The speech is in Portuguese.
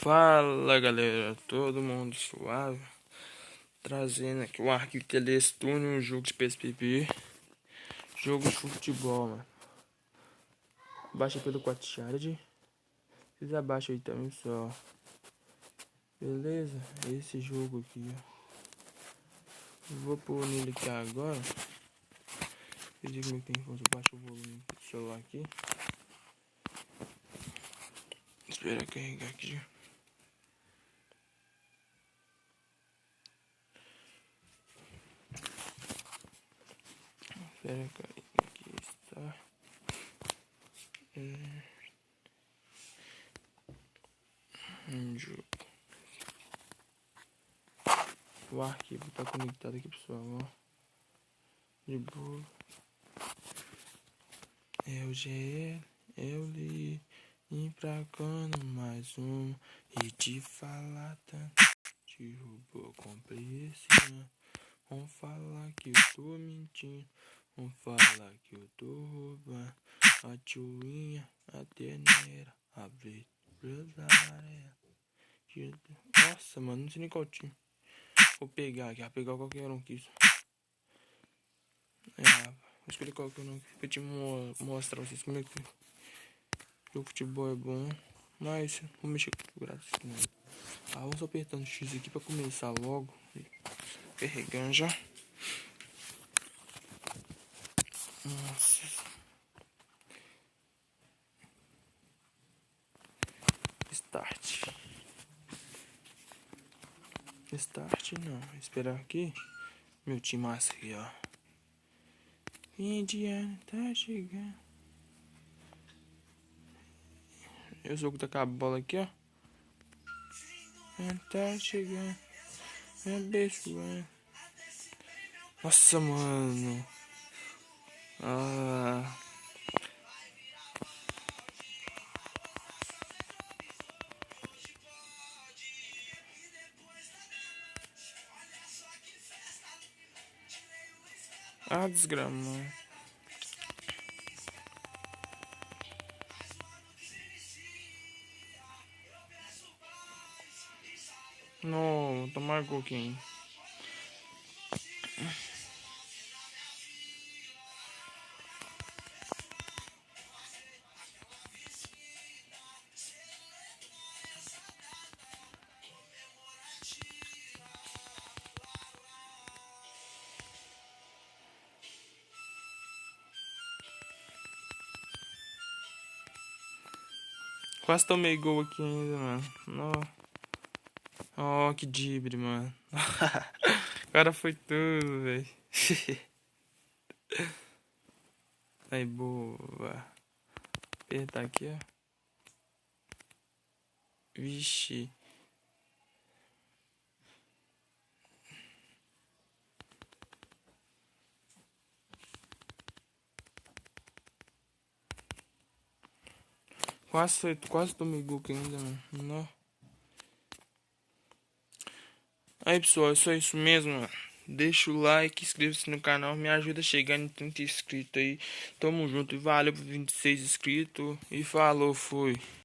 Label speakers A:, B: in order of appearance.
A: Fala galera, todo mundo suave, trazendo aqui o arquivo Telestune, um jogo de PSP, jogo de futebol, mano. Baixa pelo Quatchard, vocês abaixam aí também só, beleza? Esse jogo aqui, ó. Vou pôr nele aqui agora. Eu digo como é que tem força, baixa o volume do celular aqui. Espera carregar aqui. Espera carregar aqui, está. Jogo. O arquivo tá conectado aqui, pessoal, ó. De boa. Eu GL, eu li empracando mais um e te falar tanto. Te roubou, comprei esse ano. Vão falar que eu tô mentindo, vão falar que eu tô roubando. A tioinha, a terneira, a empresária. Nossa, mano, não sei nem qual time. Vou pegar aqui, vou pegar qualquer um aqui. Vou escolher qualquer um aqui pra te mostrar pra vocês como é que o futebol é bom. Mas vou mexer com o grátis. Vamos apertando X aqui pra começar logo. Carregando já. Nossa. Start. Start não. Esperar aqui. Meu time massa aqui, ó. Fim de ano tá chegando. Eu sou o que tá com a bola aqui, ó. Tá chegando. É abençoando. Nossa, mano. Desgrama. Não, tomar coquinho. Quase tomei gol aqui ainda, mano. Ó, que dibre, mano. O cara foi tudo, velho. Aí, boa. Apertar aqui, ó. Vixe. Quase tomei gol aqui ainda, mano. Não. Aí, pessoal, é só isso mesmo, mano. Deixa o like, inscreva-se no canal, me ajuda a chegar em 30 inscritos aí. Tamo junto e valeu por 26 inscritos. E falou, fui.